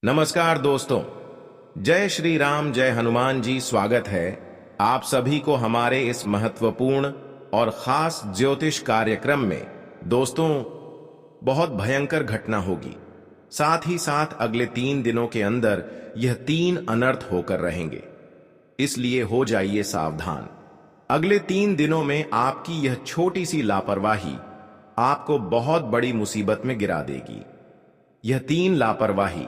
नमस्कार दोस्तों। जय श्री राम, जय हनुमान जी। स्वागत है आप सभी को हमारे इस महत्वपूर्ण और खास ज्योतिष कार्यक्रम में। दोस्तों, बहुत भयंकर घटना होगी। साथ ही साथ अगले 3 दिनों के अंदर यह 3 अनर्थ होकर रहेंगे, इसलिए हो जाइए सावधान। अगले 3 दिनों में आपकी यह छोटी सी लापरवाही आपको बहुत बड़ी मुसीबत में गिरा देगी। यह 3 लापरवाही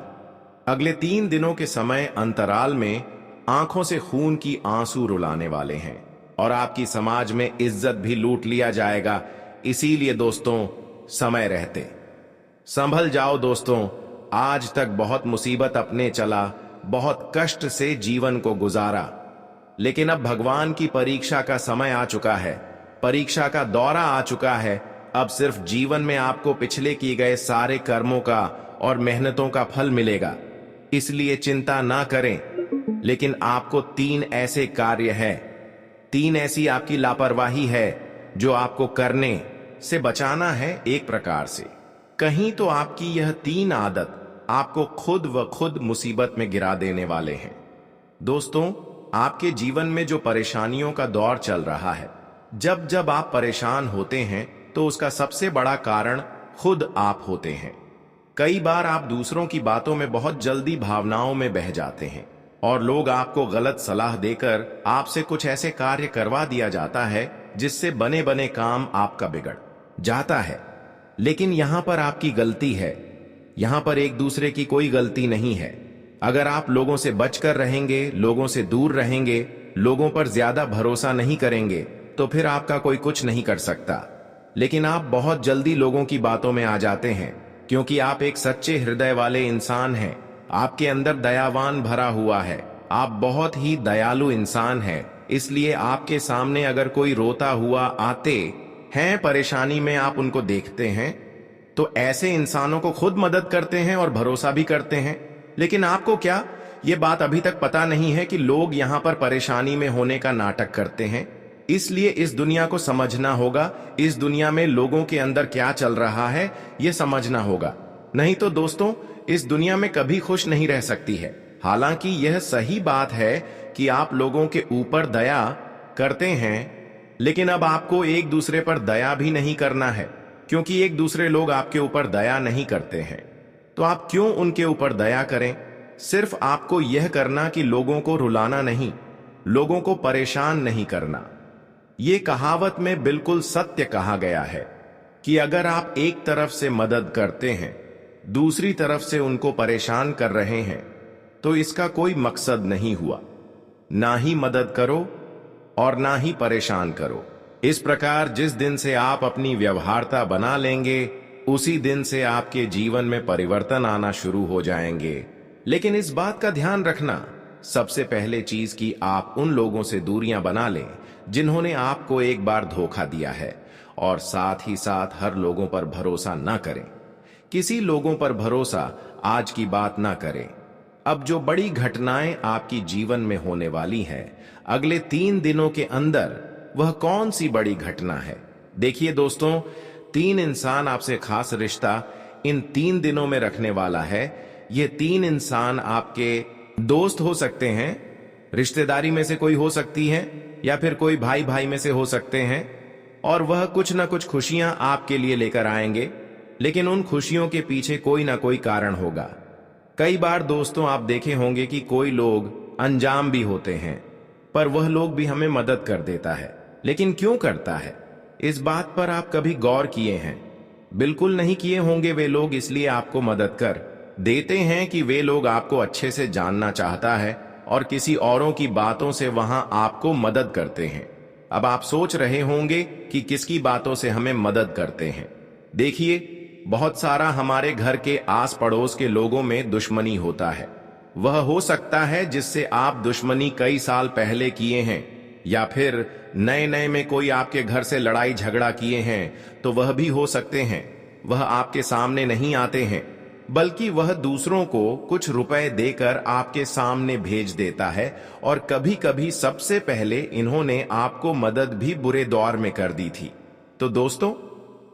अगले 3 दिनों के समय अंतराल में आंखों से खून की आंसू रुलाने वाले हैं और आपकी समाज में इज्जत भी लूट लिया जाएगा। इसीलिए दोस्तों, समय रहते संभल जाओ। दोस्तों, आज तक बहुत मुसीबत अपने चला, बहुत कष्ट से जीवन को गुजारा, लेकिन अब भगवान की परीक्षा का समय आ चुका है, परीक्षा का दौरा आ चुका है। अब सिर्फ जीवन में आपको पिछले किए गए सारे कर्मों का और मेहनतों का फल मिलेगा, इसलिए चिंता ना करें। लेकिन आपको 3 ऐसे कार्य हैं, 3 ऐसी आपकी लापरवाही है जो आपको करने से बचाना है। एक प्रकार से कहीं तो आपकी यह 3 आदत आपको खुद व खुद मुसीबत में गिरा देने वाले हैं। दोस्तों, आपके जीवन में जो परेशानियों का दौर चल रहा है, जब जब आप परेशान होते हैं तो उसका सबसे बड़ा कारण खुद आप होते हैं। कई बार आप दूसरों की बातों में बहुत जल्दी भावनाओं में बह जाते हैं और लोग आपको गलत सलाह देकर आपसे कुछ ऐसे कार्य करवा दिया जाता है जिससे बने बने काम आपका बिगड़ जाता है। लेकिन यहां पर आपकी गलती है, यहां पर एक दूसरे की कोई गलती नहीं है। अगर आप लोगों से बचकर रहेंगे, लोगों से दूर रहेंगे, लोगों पर ज्यादा भरोसा नहीं करेंगे, तो फिर आपका कोई कुछ नहीं कर सकता। लेकिन आप बहुत जल्दी लोगों की बातों में आ जाते हैं क्योंकि आप एक सच्चे हृदय वाले इंसान हैं। आपके अंदर दयावान भरा हुआ है, आप बहुत ही दयालु इंसान हैं। इसलिए आपके सामने अगर कोई रोता हुआ आते हैं, परेशानी में आप उनको देखते हैं, तो ऐसे इंसानों को खुद मदद करते हैं और भरोसा भी करते हैं। लेकिन आपको क्या ये बात अभी तक पता नहीं है कि लोग यहां पर परेशानी में होने का नाटक करते हैं। इसलिए इस दुनिया को समझना होगा, इस दुनिया में लोगों के अंदर क्या चल रहा है ये समझना होगा। नहीं तो दोस्तों, इस दुनिया में कभी खुश नहीं रह सकती है। हालांकि यह सही बात है कि आप लोगों के ऊपर दया करते हैं, लेकिन अब आपको एक दूसरे पर दया भी नहीं करना है, क्योंकि एक दूसरे लोग आपके ऊपर दया नहीं करते हैं। तो आप क्यों उनके ऊपर दया करें? सिर्फ आपको यह करना कि लोगों को रुलाना नहीं, लोगों को परेशान नहीं करना। ये कहावत में बिल्कुल सत्य कहा गया है कि अगर आप एक तरफ से मदद करते हैं, दूसरी तरफ से उनको परेशान कर रहे हैं, तो इसका कोई मकसद नहीं हुआ। ना ही मदद करो और ना ही परेशान करो। इस प्रकार जिस दिन से आप अपनी व्यवहारता बना लेंगे, उसी दिन से आपके जीवन में परिवर्तन आना शुरू हो जाएंगे। लेकिन इस बात का ध्यान रखना, सबसे पहले चीज की आप उन लोगों से दूरियां बना लें जिन्होंने आपको एक बार धोखा दिया है, और साथ ही साथ हर लोगों पर भरोसा ना करें। किसी लोगों पर भरोसा आज की बात ना करें। अब जो बड़ी घटनाएं आपकी जीवन में होने वाली है अगले 3 दिनों के अंदर, वह कौन सी बड़ी घटना है? देखिए दोस्तों, 3 इंसान आपसे खास रिश्ता इन 3 दिनों में रखने वाला है। ये 3 इंसान आपके दोस्त हो सकते हैं, रिश्तेदारी में से कोई हो सकती है, या फिर कोई भाई भाई में से हो सकते हैं, और वह कुछ ना कुछ खुशियां आपके लिए लेकर आएंगे। लेकिन उन खुशियों के पीछे कोई ना कोई कारण होगा। कई बार दोस्तों आप देखे होंगे कि कोई लोग अनजान भी होते हैं, पर वह लोग भी हमें मदद कर देता है। लेकिन क्यों करता है, इस बात पर आप कभी गौर किए हैं? बिल्कुल नहीं किए होंगे। वे लोग इसलिए आपको मदद कर देते हैं कि वे लोग आपको अच्छे से जानना चाहता है और किसी औरों की बातों से वहां आपको मदद करते हैं। अब आप सोच रहे होंगे कि किसकी बातों से हमें मदद करते हैं। देखिए, बहुत सारा हमारे घर के आस पड़ोस के लोगों में दुश्मनी होता है। वह हो सकता है जिससे आप दुश्मनी कई साल पहले किए हैं, या फिर नए नए में कोई आपके घर से लड़ाई झगड़ा किए हैं, तो वह भी हो सकते हैं। वह आपके सामने नहीं आते हैं, बल्कि वह दूसरों को कुछ रुपए देकर आपके सामने भेज देता है, और कभी कभी सबसे पहले इन्होंने आपको मदद भी बुरे दौर में कर दी थी। तो दोस्तों,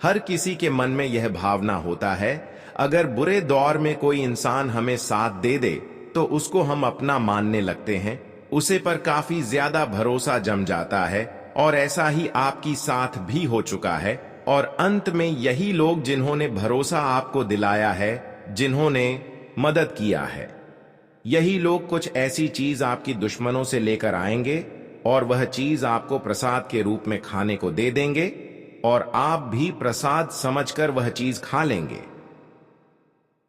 हर किसी के मन में यह भावना होता है, अगर बुरे दौर में कोई इंसान हमें साथ दे दे तो उसको हम अपना मानने लगते हैं, उसे पर काफी ज्यादा भरोसा जम जाता है। और ऐसा ही आपकी साथ भी हो चुका है। और अंत में यही लोग जिन्होंने भरोसा आपको दिलाया है, जिन्होंने मदद किया है, यही लोग कुछ ऐसी चीज आपकी दुश्मनों से लेकर आएंगे और वह चीज आपको प्रसाद के रूप में खाने को दे देंगे और आप भी प्रसाद समझकर वह चीज खा लेंगे।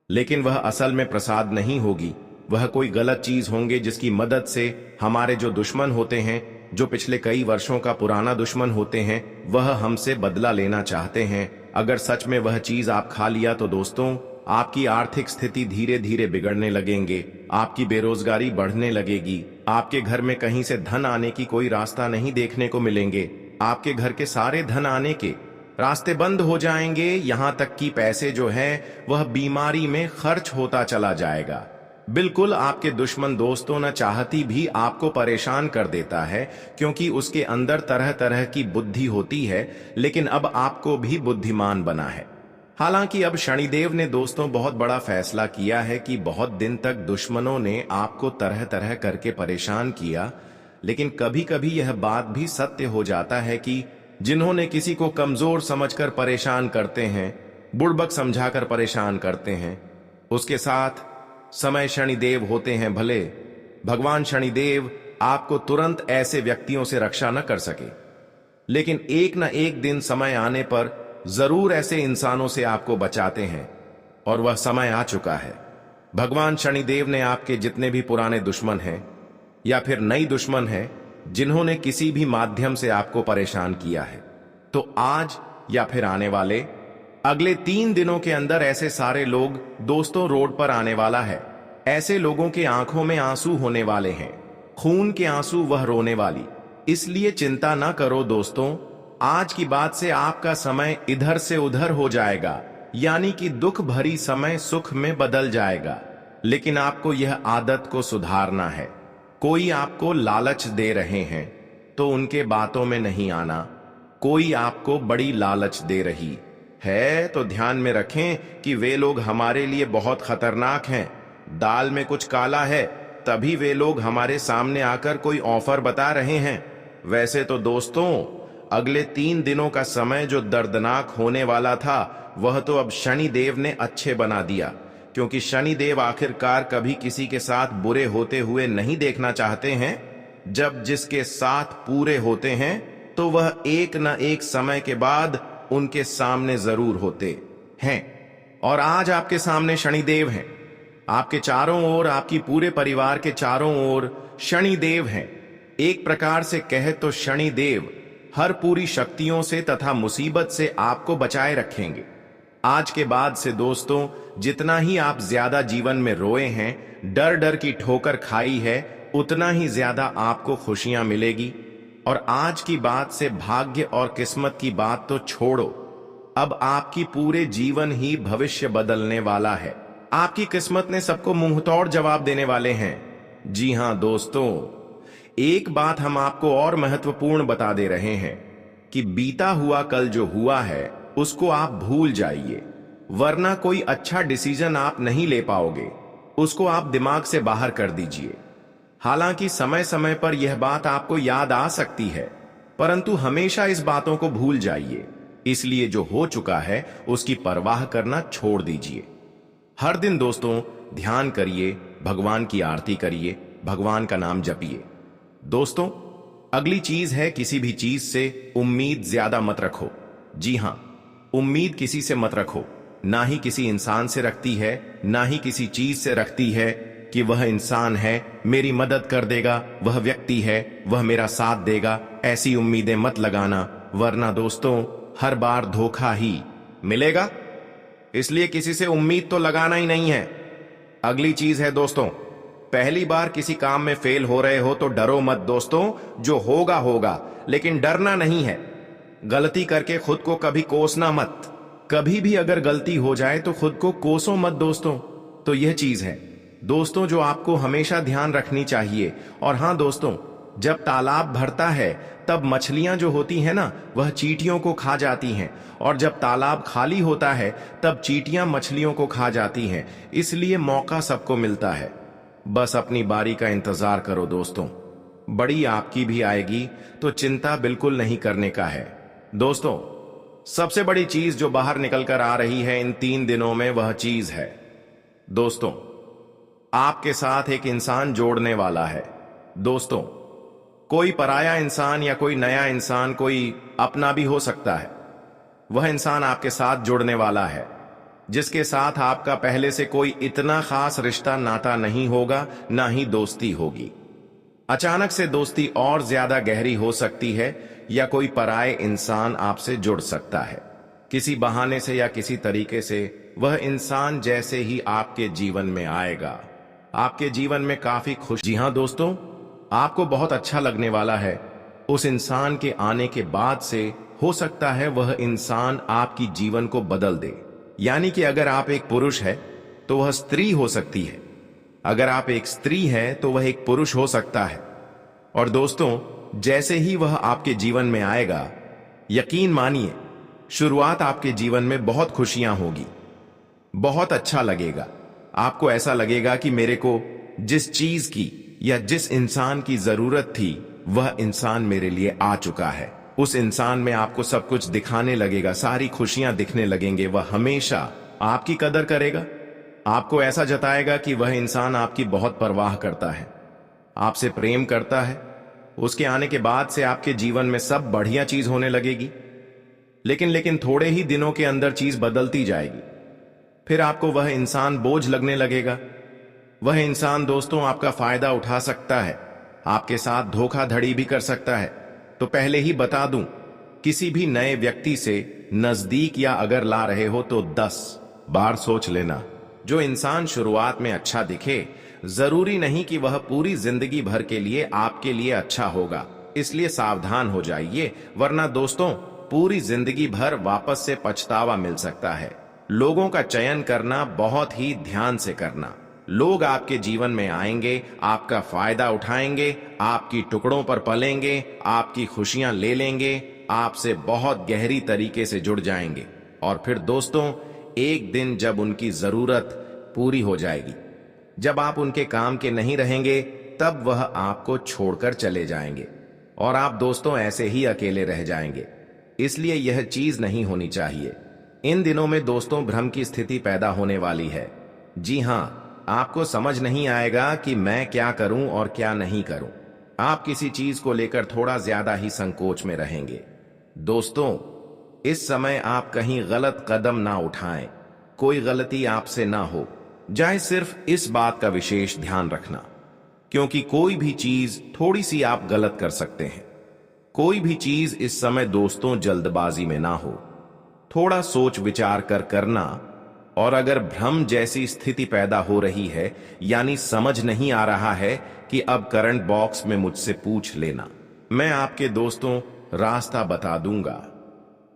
लेकिन वह असल में प्रसाद नहीं होगी, वह कोई गलत चीज होंगे जिसकी मदद से हमारे जो दुश्मन होते हैं, जो पिछले कई वर्षों का पुराना दुश्मन होते हैं, वह हमसे बदला लेना चाहते हैं। अगर सच में वह चीज आप खा लिया तो दोस्तों आपकी आर्थिक स्थिति धीरे धीरे बिगड़ने लगेंगे, आपकी बेरोजगारी बढ़ने लगेगी, आपके घर में कहीं से धन आने की कोई रास्ता नहीं देखने को मिलेंगे, आपके घर के सारे धन आने के रास्ते बंद हो जाएंगे, यहां तक कि पैसे जो है वह बीमारी में खर्च होता चला जाएगा। बिल्कुल आपके दुश्मन दोस्तों न चाहती भी आपको परेशान कर देता है, क्योंकि उसके अंदर तरह तरह की बुद्धि होती है, लेकिन अब आपको भी बुद्धिमान बना है। हालांकि अब शनिदेव ने दोस्तों बहुत बड़ा फैसला किया है कि बहुत दिन तक दुश्मनों ने आपको तरह तरह करके परेशान किया, लेकिन कभी कभी यह बात भी सत्य हो जाता है कि जिन्होंने किसी को कमजोर समझकर परेशान करते हैं, बुड़बक समझाकर परेशान करते हैं, उसके साथ समय शनिदेव होते हैं। भले भगवान शनिदेव आपको तुरंत ऐसे व्यक्तियों से रक्षा न कर सके, लेकिन एक न एक दिन समय आने पर जरूर ऐसे इंसानों से आपको बचाते हैं, और वह समय आ चुका है। भगवान शनिदेव ने आपके जितने भी पुराने दुश्मन हैं या फिर नई दुश्मन हैं, जिन्होंने किसी भी माध्यम से आपको परेशान किया है, तो आज या फिर आने वाले अगले 3 दिनों के अंदर ऐसे सारे लोग दोस्तों रोड पर आने वाला है। ऐसे लोगों के आंखों में आंसू होने वाले हैं, खून के आंसू, वह रोने वाली। इसलिए चिंता ना करो दोस्तों, आज की बात से आपका समय इधर से उधर हो जाएगा, यानी कि दुख भरी समय सुख में बदल जाएगा। लेकिन आपको यह आदत को सुधारना है। कोई आपको लालच दे रहे हैं तो उनके बातों में नहीं आना। कोई आपको बड़ी लालच दे रही है तो ध्यान में रखें कि वे लोग हमारे लिए बहुत खतरनाक हैं। दाल में कुछ काला है, तभी वे लोग हमारे सामने आकर कोई ऑफर बता रहे हैं। वैसे तो दोस्तों अगले 3 दिनों का समय जो दर्दनाक होने वाला था, वह तो अब शनिदेव ने अच्छे बना दिया, क्योंकि शनिदेव आखिरकार कभी किसी के साथ बुरे होते हुए नहीं देखना चाहते हैं। जब जिसके साथ पूरे होते हैं तो वह एक न एक समय के बाद उनके सामने जरूर होते हैं। और आज आपके सामने शनिदेव हैं, आपके चारों ओर, आपकी पूरे परिवार के चारों ओर शनिदेव हैं। एक प्रकार से कहे तो शनिदेव हर पूरी शक्तियों से तथा मुसीबत से आपको बचाए रखेंगे। आज के बाद से दोस्तों जितना ही आप ज्यादा जीवन में रोए हैं, डर डर की ठोकर खाई है, उतना ही ज्यादा आपको खुशियां मिलेगी। और आज की बात से भाग्य और किस्मत की बात तो छोड़ो, अब आपकी पूरे जीवन ही भविष्य बदलने वाला है। आपकी किस्मत ने सबको मुंहतोड़ जवाब देने वाले हैं। जी हां दोस्तों, एक बात हम आपको और महत्वपूर्ण बता दे रहे हैं कि बीता हुआ कल जो हुआ है उसको आप भूल जाइए, वरना कोई अच्छा डिसीजन आप नहीं ले पाओगे। उसको आप दिमाग से बाहर कर दीजिए। हालांकि समय समय पर यह बात आपको याद आ सकती है, परंतु हमेशा इस बातों को भूल जाइए। इसलिए जो हो चुका है उसकी परवाह करना छोड़ दीजिए। हर दिन दोस्तों ध्यान करिए, भगवान की आरती करिए, भगवान का नाम जपिए। दोस्तों अगली चीज है, किसी भी चीज से उम्मीद ज्यादा मत रखो। जी हां, उम्मीद किसी से मत रखो, ना ही किसी इंसान से रखती है, ना ही किसी चीज से रखती है कि वह इंसान है मेरी मदद कर देगा, वह व्यक्ति है वह मेरा साथ देगा। ऐसी उम्मीदें मत लगाना, वरना दोस्तों हर बार धोखा ही मिलेगा। इसलिए किसी से उम्मीद तो लगाना ही नहीं है। अगली चीज है दोस्तों, पहली बार किसी काम में फेल हो रहे हो तो डरो मत दोस्तों, जो होगा होगा, लेकिन डरना नहीं है। गलती करके खुद को कभी कोसना मत। कभी भी अगर गलती हो जाए तो खुद को कोसो मत दोस्तों। तो यह चीज है दोस्तों जो आपको हमेशा ध्यान रखनी चाहिए। और हां दोस्तों, जब तालाब भरता है तब मछलियां जो होती हैं ना, वह चींटियों को खा जाती हैं, और जब तालाब खाली होता है तब चींटियां मछलियों को खा जाती हैं। इसलिए मौका सबको मिलता है, बस अपनी बारी का इंतजार करो दोस्तों। बड़ी आपकी भी आएगी, तो चिंता बिल्कुल नहीं करने का है। दोस्तों, सबसे बड़ी चीज जो बाहर निकल कर आ रही है इन 3 दिनों में, वह चीज है दोस्तों, आपके साथ एक इंसान जोड़ने वाला है। दोस्तों, कोई पराया इंसान या कोई नया इंसान, कोई अपना भी हो सकता है। वह इंसान आपके साथ जुड़ने वाला है, जिसके साथ आपका पहले से कोई इतना खास रिश्ता नाता नहीं होगा, ना ही दोस्ती होगी। अचानक से दोस्ती और ज्यादा गहरी हो सकती है, या कोई पराये इंसान आपसे जुड़ सकता है किसी बहाने से या किसी तरीके से। वह इंसान जैसे ही आपके जीवन में आएगा, आपके जीवन में काफी खुश। जी हां दोस्तों, आपको बहुत अच्छा लगने वाला है। उस इंसान के आने के बाद से हो सकता है वह इंसान आपकी जीवन को बदल दे। यानी कि अगर आप एक पुरुष है तो वह स्त्री हो सकती है, अगर आप एक स्त्री हैं तो वह एक पुरुष हो सकता है। और दोस्तों, जैसे ही वह आपके जीवन में आएगा, यकीन मानिए शुरुआत आपके जीवन में बहुत खुशियां होगी, बहुत अच्छा लगेगा। आपको ऐसा लगेगा कि मेरे को जिस चीज की या जिस इंसान की जरूरत थी, वह इंसान मेरे लिए आ चुका है। उस इंसान में आपको सब कुछ दिखाने लगेगा, सारी खुशियां दिखने लगेंगे। वह हमेशा आपकी कदर करेगा, आपको ऐसा जताएगा कि वह इंसान आपकी बहुत परवाह करता है, आपसे प्रेम करता है। उसके आने के बाद से आपके जीवन में सब बढ़िया चीज होने लगेगी। लेकिन थोड़े ही दिनों के अंदर चीज बदलती जाएगी। फिर आपको वह इंसान बोझ लगने लगेगा। वह इंसान दोस्तों आपका फायदा उठा सकता है, आपके साथ धोखाधड़ी भी कर सकता है। तो पहले ही बता दूं, किसी भी नए व्यक्ति से नजदीक या अगर ला रहे हो तो 10 बार सोच लेना। जो इंसान शुरुआत में अच्छा दिखे, जरूरी नहीं कि वह पूरी जिंदगी भर के लिए आपके लिए अच्छा होगा। इसलिए सावधान हो जाइए, वरना दोस्तों पूरी जिंदगी भर वापस से पछतावा मिल सकता है। लोगों का चयन करना बहुत ही ध्यान से करना। लोग आपके जीवन में आएंगे, आपका फायदा उठाएंगे, आपकी टुकड़ों पर पलेंगे, आपकी खुशियां ले लेंगे, आपसे बहुत गहरी तरीके से जुड़ जाएंगे। और फिर दोस्तों, एक दिन जब उनकी जरूरत पूरी हो जाएगी, जब आप उनके काम के नहीं रहेंगे, तब वह आपको छोड़कर चले जाएंगे और आप दोस्तों ऐसे ही अकेले रह जाएंगे। इसलिए यह चीज नहीं होनी चाहिए। इन दिनों में दोस्तों भ्रम की स्थिति पैदा होने वाली है। जी हां, आपको समझ नहीं आएगा कि मैं क्या करूं और क्या नहीं करूं। आप किसी चीज को लेकर थोड़ा ज्यादा ही संकोच में रहेंगे। दोस्तों, इस समय आप कहीं गलत कदम ना उठाएं, कोई गलती आपसे ना हो जाए। सिर्फ इस बात का विशेष ध्यान रखना, क्योंकि कोई भी चीज थोड़ी सी आप गलत कर सकते हैं। कोई भी चीज इस समय दोस्तों जल्दबाजी में ना हो, थोड़ा सोच विचार कर करना। और अगर भ्रम जैसी स्थिति पैदा हो रही है, यानी समझ नहीं आ रहा है कि अब करंट बॉक्स में मुझसे पूछ लेना, मैं आपके दोस्तों रास्ता बता दूंगा।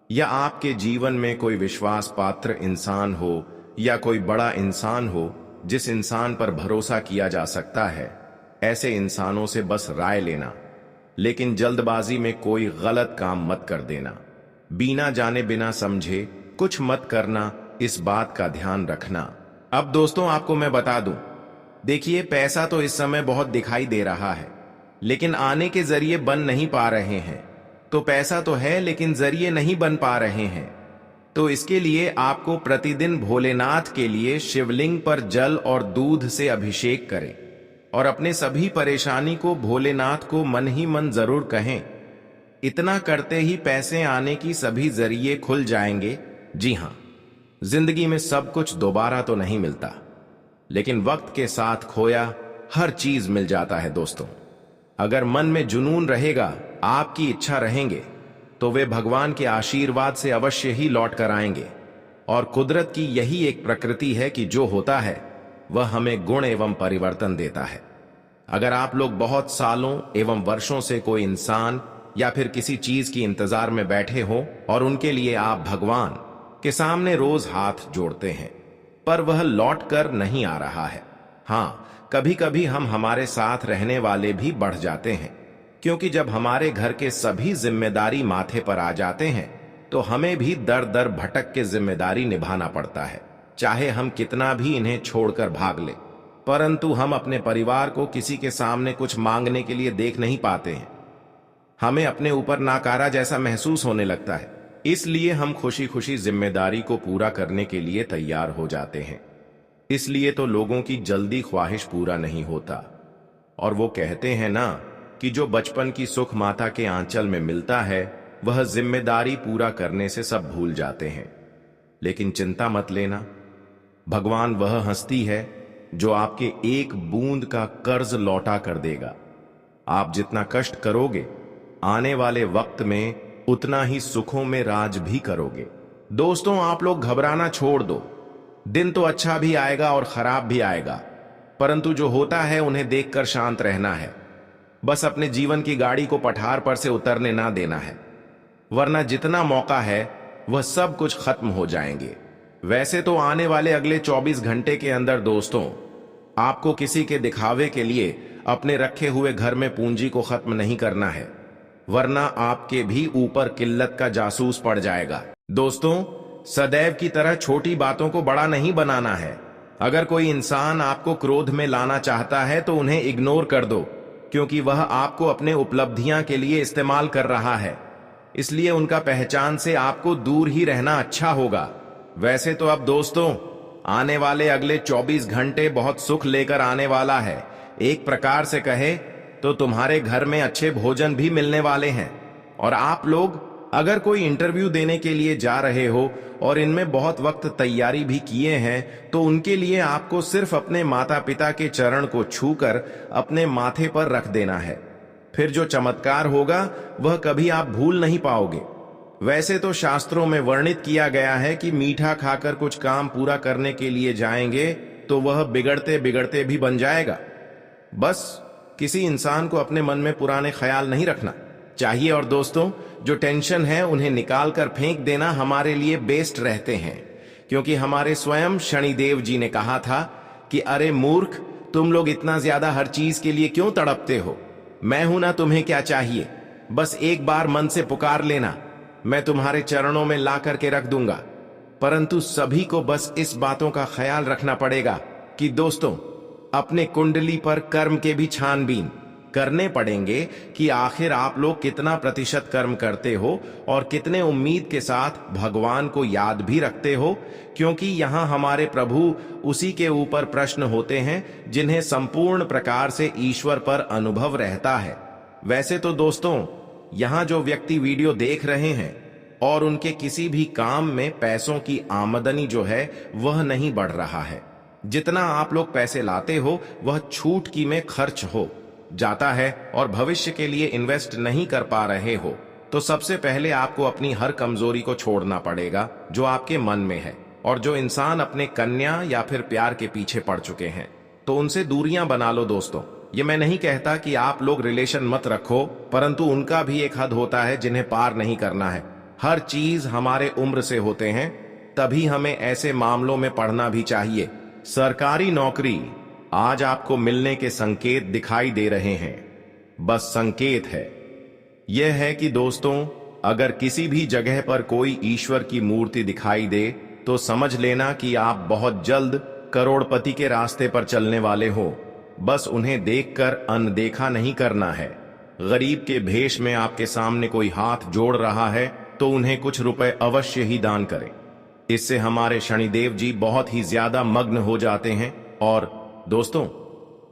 या आपके जीवन में कोई विश्वास पात्र इंसान हो या कोई बड़ा इंसान हो जिस इंसान पर भरोसा किया जा सकता है, ऐसे इंसानों से बस राय लेना, लेकिन जल्दबाजी में कोई गलत काम मत कर देना। बिना जाने बिना समझे कुछ मत करना, इस बात का ध्यान रखना। अब दोस्तों आपको मैं बता दूं, देखिए पैसा तो इस समय बहुत दिखाई दे रहा है, लेकिन आने के जरिए बन नहीं पा रहे हैं। तो पैसा तो है लेकिन जरिए नहीं बन पा रहे हैं। तो इसके लिए आपको प्रतिदिन भोलेनाथ के लिए शिवलिंग पर जल और दूध से अभिषेक करें और अपने सभी परेशानी को भोलेनाथ को मन ही मन जरूर कहें। इतना करते ही पैसे आने की सभी जरिए खुल जाएंगे। जी हां, जिंदगी में सब कुछ दोबारा तो नहीं मिलता, लेकिन वक्त के साथ खोया हर चीज मिल जाता है दोस्तों। अगर मन में जुनून रहेगा, आपकी इच्छा रहेंगे, तो वे भगवान के आशीर्वाद से अवश्य ही लौट कर आएंगे। और कुदरत की यही एक प्रकृति है कि जो होता है वह हमें गुण एवं परिवर्तन देता है। अगर आप लोग बहुत सालों एवं वर्षों से कोई इंसान या फिर किसी चीज की इंतजार में बैठे हो और उनके लिए आप भगवान के सामने रोज हाथ जोड़ते हैं, पर वह लौट कर नहीं आ रहा है। हां, कभी कभी हम हमारे साथ रहने वाले भी बढ़ जाते हैं, क्योंकि जब हमारे घर के सभी जिम्मेदारी माथे पर आ जाते हैं तो हमें भी दर दर भटक के जिम्मेदारी निभाना पड़ता है। चाहे हम कितना भी इन्हें छोड़कर भाग ले, परंतु हम अपने परिवार को किसी के सामने कुछ मांगने के लिए देख नहीं पाते हैं। हमें अपने ऊपर नाकारा जैसा महसूस होने लगता है। इसलिए हम खुशी खुशी जिम्मेदारी को पूरा करने के लिए तैयार हो जाते हैं। इसलिए तो लोगों की जल्दी ख्वाहिश पूरा नहीं होता, और वो कहते हैं ना कि जो बचपन की सुख माता के आंचल में मिलता है वह जिम्मेदारी पूरा करने से सब भूल जाते हैं। लेकिन चिंता मत लेना, भगवान वह हस्ती है जो आपके एक बूंद का कर्ज लौटा कर देगा। आप जितना कष्ट करोगे आने वाले वक्त में उतना ही सुखों में राज भी करोगे। दोस्तों, आप लोग घबराना छोड़ दो। दिन तो अच्छा भी आएगा और खराब भी आएगा, परंतु जो होता है उन्हें देखकर शांत रहना है। बस अपने जीवन की गाड़ी को पठार पर से उतरने ना देना है, वरना जितना मौका है वह सब कुछ खत्म हो जाएंगे। वैसे तो आने वाले अगले 24 घंटे के अंदर दोस्तों, आपको किसी के दिखावे के लिए अपने रखे हुए घर में पूंजी को खत्म नहीं करना है, वरना आपके भी ऊपर किल्लत का जासूस पड़ जाएगा। दोस्तों, सदैव की तरह छोटी बातों को बड़ा नहीं बनाना है। अगर कोई इंसान आपको क्रोध में लाना चाहता है तो उन्हें इग्नोर कर दो, क्योंकि वह आपको अपने उपलब्धियां के लिए इस्तेमाल कर रहा है। इसलिए उनका पहचान से आपको दूर ही रहना अच्छा होगा। वैसे तो अब दोस्तों, आने वाले अगले 24 घंटे बहुत सुख लेकर आने वाला है। एक प्रकार से कहे तो तुम्हारे घर में अच्छे भोजन भी मिलने वाले हैं। और आप लोग अगर कोई इंटरव्यू देने के लिए जा रहे हो और इनमें बहुत वक्त तैयारी भी किए हैं, तो उनके लिए आपको सिर्फ अपने माता पिता के चरण को छूकर अपने माथे पर रख देना है। फिर जो चमत्कार होगा वह कभी आप भूल नहीं पाओगे। वैसे तो शास्त्रों में वर्णित किया गया है कि मीठा खाकर कुछ काम पूरा करने के लिए जाएंगे तो वह बिगड़ते बिगड़ते भी बन जाएगा। बस किसी इंसान को अपने मन में पुराने ख्याल नहीं रखना चाहिए, और दोस्तों, जो टेंशन है उन्हें निकाल कर फेंक देना हमारे लिए बेस्ट रहते हैं। क्योंकि हमारे स्वयं शनिदेव जी ने कहा था कि अरे मूर्ख, तुम लोग इतना ज्यादा हर चीज के लिए क्यों तड़पते हो? मैं हूं ना, तुम्हें क्या चाहिए? बस एक बार मन से पुकार लेना, मैं तुम्हारे चरणों में ला करके रख दूंगा। परंतु सभी को बस इस बातों का ख्याल रखना पड़ेगा कि दोस्तों, अपने कुंडली पर कर्म के भी छानबीन करने पड़ेंगे कि आखिर आप लोग कितना प्रतिशत कर्म करते हो और कितने उम्मीद के साथ भगवान को याद भी रखते हो। क्योंकि यहाँ हमारे प्रभु उसी के ऊपर प्रश्न होते हैं जिन्हें संपूर्ण प्रकार से ईश्वर पर अनुभव रहता है। वैसे तो दोस्तों, यहाँ जो व्यक्ति वीडियो देख रहे हैं और उनके किसी भी काम में पैसों की आमदनी जो है वह नहीं बढ़ रहा है। जितना आप लोग पैसे लाते हो वह छूट की में खर्च हो जाता है और भविष्य के लिए इन्वेस्ट नहीं कर पा रहे हो, तो सबसे पहले आपको अपनी हर कमजोरी को छोड़ना पड़ेगा जो आपके मन में है। और जो इंसान अपने कन्या या फिर प्यार के पीछे पड़ चुके हैं तो उनसे दूरियां बना लो दोस्तों। ये मैं नहीं कहता कि आप लोग रिलेशन मत रखो, परंतु उनका भी एक हद होता है जिन्हें पार नहीं करना है। हर चीज हमारे उम्र से होते हैं, तभी हमें ऐसे मामलों में पढ़ना भी चाहिए। सरकारी नौकरी आज आपको मिलने के संकेत दिखाई दे रहे हैं, बस संकेत है। यह है कि दोस्तों, अगर किसी भी जगह पर कोई ईश्वर की मूर्ति दिखाई दे तो समझ लेना कि आप बहुत जल्द करोड़पति के रास्ते पर चलने वाले हो। बस उन्हें देखकर अनदेखा नहीं करना है। गरीब के भेष में आपके सामने कोई हाथ जोड़ रहा है तो उन्हें कुछ रुपए अवश्य ही दान करें। इससे हमारे शनिदेव जी बहुत ही ज्यादा मग्न हो जाते हैं। और दोस्तों,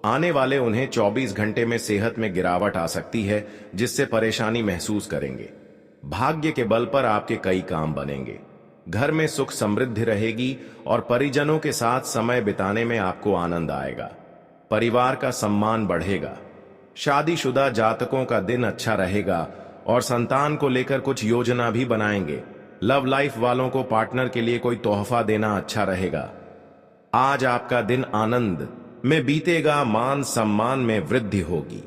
आने वाले उन्हें 24 घंटे में सेहत में गिरावट आ सकती है, जिससे परेशानी महसूस करेंगे। भाग्य के बल पर आपके कई काम बनेंगे, घर में सुख समृद्धि रहेगी और परिजनों के साथ समय बिताने में आपको आनंद आएगा। परिवार का सम्मान बढ़ेगा। शादीशुदा जातकों का दिन अच्छा रहेगा और संतान को लेकर कुछ योजना भी बनाएंगे। लव लाइफ वालों को पार्टनर के लिए कोई तोहफा देना अच्छा रहेगा। आज आपका दिन आनंद में बीतेगा, मान सम्मान में वृद्धि होगी,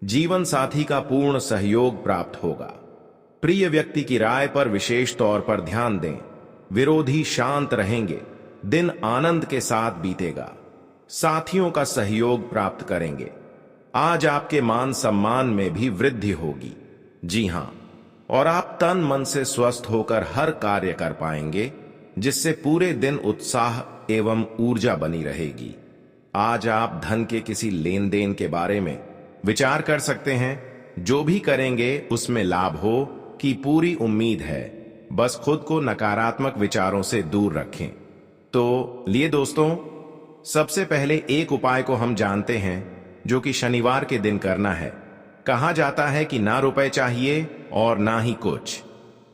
जीवन साथी का पूर्ण सहयोग प्राप्त होगा। प्रिय व्यक्ति की राय पर विशेष तौर पर ध्यान दें। विरोधी शांत रहेंगे, दिन आनंद के साथ बीतेगा, साथियों का सहयोग प्राप्त करेंगे। आज आपके मान सम्मान में भी वृद्धि होगी। जी हां, और आप तन मन से स्वस्थ होकर हर कार्य कर पाएंगे, जिससे पूरे दिन उत्साह एवं ऊर्जा बनी रहेगी। आज आप धन के किसी लेन देन के बारे में विचार कर सकते हैं। जो भी करेंगे उसमें लाभ हो की पूरी उम्मीद है। बस खुद को नकारात्मक विचारों से दूर रखें। तो लिए दोस्तों, सबसे पहले एक उपाय को हम जानते हैं, जो कि शनिवार के दिन करना है। कहा जाता है कि ना रुपए चाहिए और ना ही कुछ,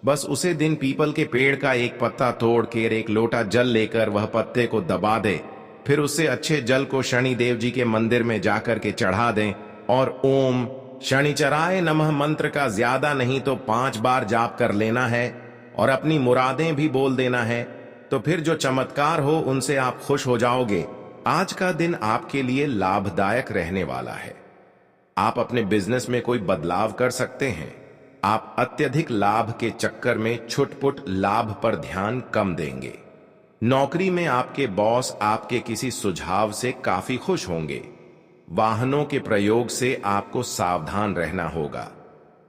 बस उसे दिन पीपल के पेड़ का एक पत्ता तोड़ कर एक लोटा जल लेकर वह पत्ते को दबा दे, फिर उससे अच्छे जल को शनि देव जी के मंदिर में जाकर के चढ़ा दें और ओम शनिचराय नमः मंत्र का ज्यादा नहीं तो 5 बार जाप कर लेना है और अपनी मुरादें भी बोल देना है। तो फिर जो चमत्कार हो उनसे आप खुश हो जाओगे। आज का दिन आपके लिए लाभदायक रहने वाला है। आप अपने बिजनेस में कोई बदलाव कर सकते हैं। आप अत्यधिक लाभ के चक्कर में छुटपुट लाभ पर ध्यान कम देंगे। नौकरी में आपके बॉस आपके किसी सुझाव से काफी खुश होंगे। वाहनों के प्रयोग से आपको सावधान रहना होगा।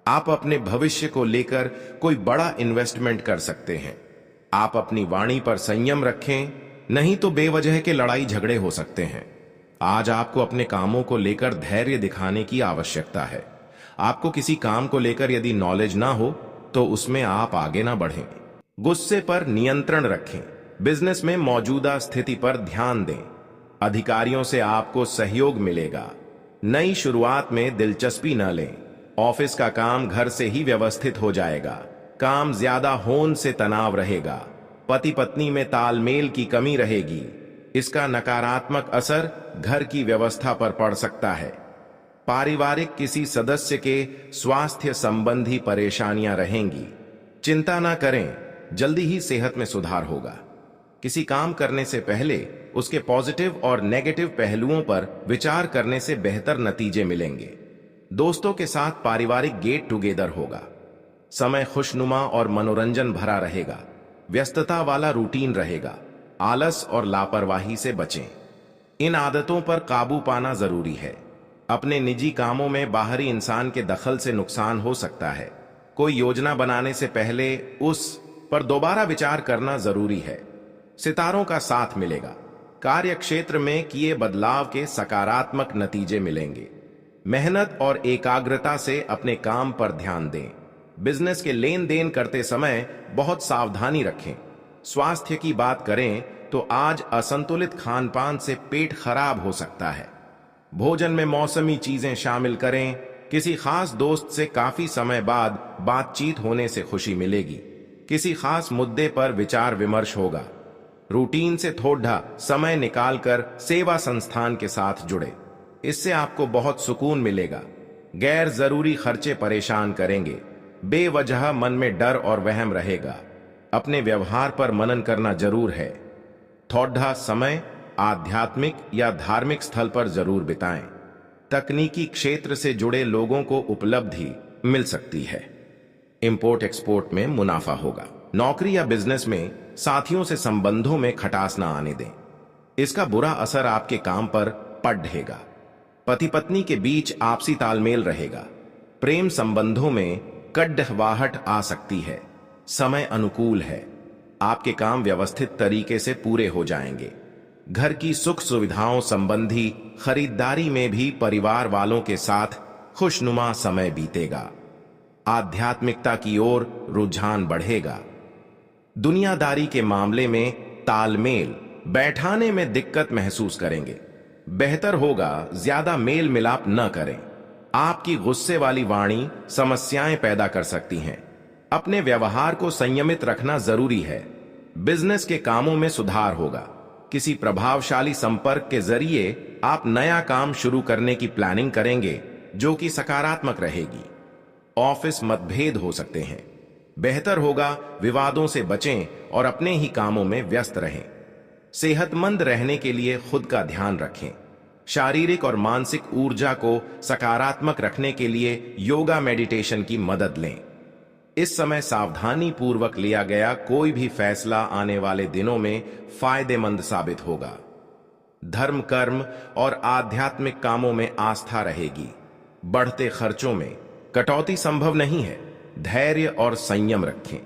आप अपने भविष्य को लेकर कोई बड़ा इन्वेस्टमेंट कर सकते हैं। आप अपनी वाणी पर संयम रखें, नहीं तो बेवजह के लड़ाई झगड़े हो सकते हैं। आज आपको अपने कामों को लेकर धैर्य दिखाने की आवश्यकता है। आपको किसी काम को लेकर यदि नॉलेज ना हो तो उसमें आप आगे ना बढ़ें। गुस्से पर नियंत्रण रखें। बिजनेस में मौजूदा स्थिति पर ध्यान दें। अधिकारियों से आपको सहयोग मिलेगा। नई शुरुआत में दिलचस्पी न लें। ऑफिस का काम घर से ही व्यवस्थित हो जाएगा। काम ज्यादा होन से तनाव रहेगा। पति पत्नी में तालमेल की कमी रहेगी। इसका नकारात्मक असर घर की व्यवस्था पर पड़ सकता है। पारिवारिक किसी सदस्य के स्वास्थ्य संबंधी परेशानियां रहेंगी। चिंता ना करें, जल्दी ही सेहत में सुधार होगा। किसी काम करने से पहले उसके पॉजिटिव और नेगेटिव पहलुओं पर विचार करने से बेहतर नतीजे मिलेंगे। दोस्तों के साथ पारिवारिक गेट टुगेदर होगा। समय खुशनुमा और मनोरंजन भरा रहेगा। व्यस्तता वाला रूटीन रहेगा। आलस और लापरवाही से बचें। इन आदतों पर काबू पाना जरूरी है। अपने निजी कामों में बाहरी इंसान के दखल से नुकसान हो सकता है। कोई योजना बनाने से पहले उस पर दोबारा विचार करना जरूरी है। सितारों का साथ मिलेगा। कार्य क्षेत्र में किए बदलाव के सकारात्मक नतीजे मिलेंगे। मेहनत और एकाग्रता से अपने काम पर ध्यान दें। बिजनेस के लेन देन करते समय बहुत सावधानी रखें। स्वास्थ्य की बात करें तो आज असंतुलित खान पान से पेट खराब हो सकता है। भोजन में मौसमी चीजें शामिल करें। किसी खास दोस्त से काफी समय बाद बातचीत होने से खुशी मिलेगी। किसी खास मुद्दे पर विचार विमर्श होगा। रूटीन से थोड़ा समय निकालकर सेवा संस्थान के साथ जुड़े। इससे आपको बहुत सुकून मिलेगा। गैर जरूरी खर्चे परेशान करेंगे। बेवजह मन में डर और वहम रहेगा। अपने व्यवहार पर मनन करना जरूर है। थोड़ा समय आध्यात्मिक या धार्मिक स्थल पर जरूर बिताएं। तकनीकी क्षेत्र से जुड़े लोगों को उपलब्धि मिल सकती है। इंपोर्ट एक्सपोर्ट में मुनाफा होगा। नौकरी या बिजनेस में साथियों से संबंधों में खटास ना आने दें। इसका बुरा असर आपके काम पर पड़ेगा। पति पत्नी के बीच आपसी तालमेल रहेगा। प्रेम संबंधों में कड़वाहट आ सकती है। समय अनुकूल है। आपके काम व्यवस्थित तरीके से पूरे हो जाएंगे। घर की सुख सुविधाओं संबंधी खरीदारी में भी परिवार वालों के साथ खुशनुमा समय बीतेगा। आध्यात्मिकता की ओर रुझान बढ़ेगा। दुनियादारी के मामले में तालमेल बैठाने में दिक्कत महसूस करेंगे। बेहतर होगा ज्यादा मेल मिलाप न करें। आपकी गुस्से वाली वाणी समस्याएं पैदा कर सकती हैं। अपने व्यवहार को संयमित रखना जरूरी है। बिजनेस के कामों में सुधार होगा। किसी प्रभावशाली संपर्क के जरिए आप नया काम शुरू करने की प्लानिंग करेंगे, जो कि सकारात्मक रहेगी। ऑफिस मतभेद हो सकते हैं। बेहतर होगा विवादों से बचें और अपने ही कामों में व्यस्त रहें। सेहतमंद रहने के लिए खुद का ध्यान रखें। शारीरिक और मानसिक ऊर्जा को सकारात्मक रखने के लिए योगा मेडिटेशन की मदद लें। इस समय सावधानी पूर्वक लिया गया कोई भी फैसला आने वाले दिनों में फायदेमंद साबित होगा। धर्म, कर्म और आध्यात्मिक कामों में आस्था रहेगी। बढ़ते खर्चों में कटौती संभव नहीं है। धैर्य और संयम रखें।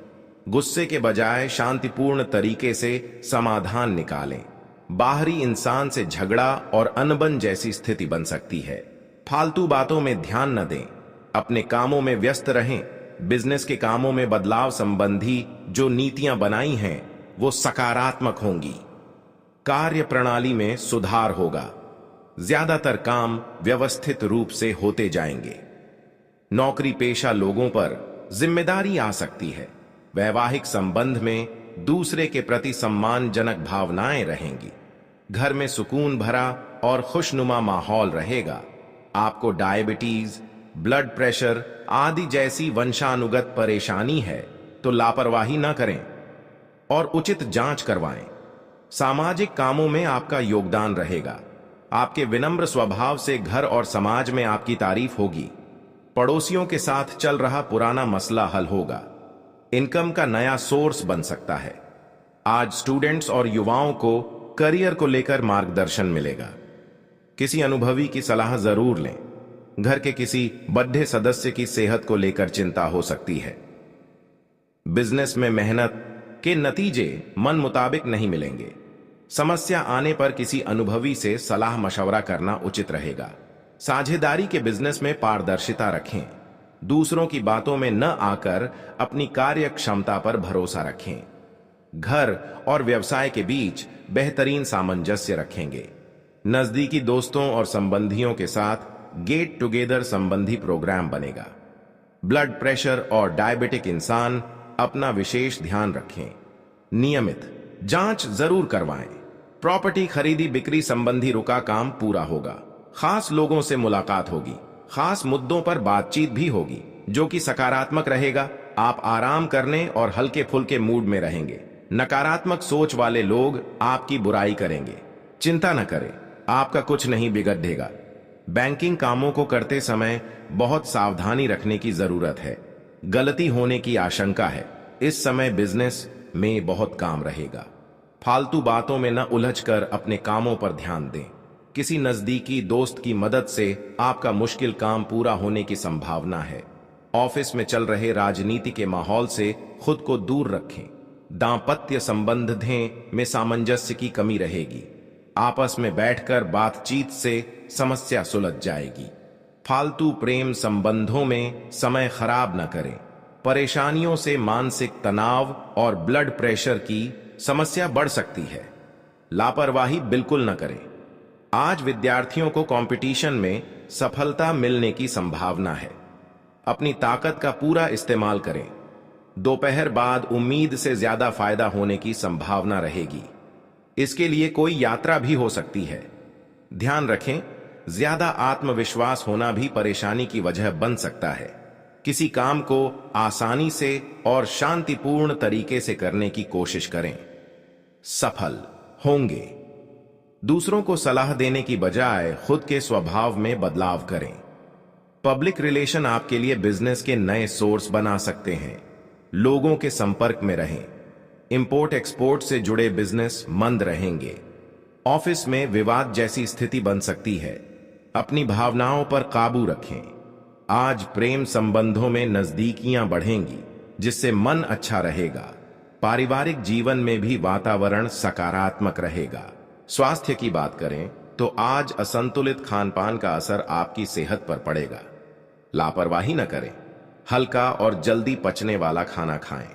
गुस्से के बजाय शांतिपूर्ण तरीके से समाधान निकालें। बाहरी इंसान से झगड़ा और अनबन जैसी स्थिति बन सकती है। फालतू बातों में ध्यान न दें। अपने कामों में व्यस्त रहें। बिजनेस के कामों में बदलाव संबंधी जो नीतियां बनाई हैं वो सकारात्मक होंगी। कार्य प्रणाली में सुधार होगा। ज्यादातर काम व्यवस्थित रूप से होते जाएंगे। नौकरी पेशा लोगों पर जिम्मेदारी आ सकती है। वैवाहिक संबंध में दूसरे के प्रति सम्मानजनक भावनाएं रहेंगी। घर में सुकून भरा और खुशनुमा माहौल रहेगा। आपको डायबिटीज, ब्लड प्रेशर आदि जैसी वंशानुगत परेशानी है तो लापरवाही न करें और उचित जांच करवाएं। सामाजिक कामों में आपका योगदान रहेगा। आपके विनम्र स्वभाव से घर और समाज में आपकी तारीफ होगी। पड़ोसियों के साथ चल रहा पुराना मसला हल होगा। इनकम का नया सोर्स बन सकता है। आज स्टूडेंट्स और युवाओं को करियर को लेकर मार्गदर्शन मिलेगा। किसी अनुभवी की सलाह जरूर लें। घर के किसी बड़े सदस्य की सेहत को लेकर चिंता हो सकती है। बिजनेस में मेहनत के नतीजे मन मुताबिक नहीं मिलेंगे। समस्या आने पर किसी अनुभवी से सलाह मशवरा करना उचित रहेगा। साझेदारी के बिजनेस में पारदर्शिता रखें। दूसरों की बातों में न आकर अपनी कार्य क्षमता पर भरोसा रखें। घर और व्यवसाय के बीच बेहतरीन सामंजस्य रखेंगे। नजदीकी दोस्तों और संबंधियों के साथ गेट टुगेदर संबंधी प्रोग्राम बनेगा। ब्लड प्रेशर और डायबिटिक इंसान अपना विशेष ध्यान रखें। नियमित जांच जरूर करवाएं। प्रॉपर्टी खरीदी बिक्री संबंधी रुका काम पूरा होगा। खास लोगों से मुलाकात होगी। खास मुद्दों पर बातचीत भी होगी जो कि सकारात्मक रहेगा। आप आराम करने और हल्के फुल्के मूड में रहेंगे। नकारात्मक सोच वाले लोग आपकी बुराई करेंगे। चिंता न करें, आपका कुछ नहीं बिगड़ेगा। बैंकिंग कामों को करते समय बहुत सावधानी रखने की जरूरत है। गलती होने की आशंका है। इस समय बिजनेस में बहुत काम रहेगा। फालतू बातों में न उलझकर अपने कामों पर ध्यान दें। किसी नजदीकी दोस्त की मदद से आपका मुश्किल काम पूरा होने की संभावना है। ऑफिस में चल रहे राजनीति के माहौल से खुद को दूर रखें। दांपत्य संबंधों में सामंजस्य की कमी रहेगी। आपस में बैठकर बातचीत से समस्या सुलझ जाएगी। फालतू प्रेम संबंधों में समय खराब न करें। परेशानियों से मानसिक तनाव और ब्लड प्रेशर की समस्या बढ़ सकती है। लापरवाही बिल्कुल न करें। आज विद्यार्थियों को कंपटीशन में सफलता मिलने की संभावना है। अपनी ताकत का पूरा इस्तेमाल करें। दोपहर बाद उम्मीद से ज्यादा फायदा होने की संभावना रहेगी। इसके लिए कोई यात्रा भी हो सकती है। ध्यान रखें, ज्यादा आत्मविश्वास होना भी परेशानी की वजह बन सकता है। किसी काम को आसानी से और शांतिपूर्ण तरीके से करने की कोशिश करें। सफल होंगे। दूसरों को सलाह देने की बजाय खुद के स्वभाव में बदलाव करें। पब्लिक रिलेशन आपके लिए बिजनेस के नए सोर्स बना सकते हैं। लोगों के संपर्क में रहें। इंपोर्ट एक्सपोर्ट से जुड़े बिजनेस मंद रहेंगे। ऑफिस में विवाद जैसी स्थिति बन सकती है। अपनी भावनाओं पर काबू रखें। आज प्रेम संबंधों में नजदीकियां बढ़ेंगी जिससे मन अच्छा रहेगा। पारिवारिक जीवन में भी वातावरण सकारात्मक रहेगा। स्वास्थ्य की बात करें तो आज असंतुलित खानपान का असर आपकी सेहत पर पड़ेगा। लापरवाही न करें। हल्का और जल्दी पचने वाला खाना खाएं।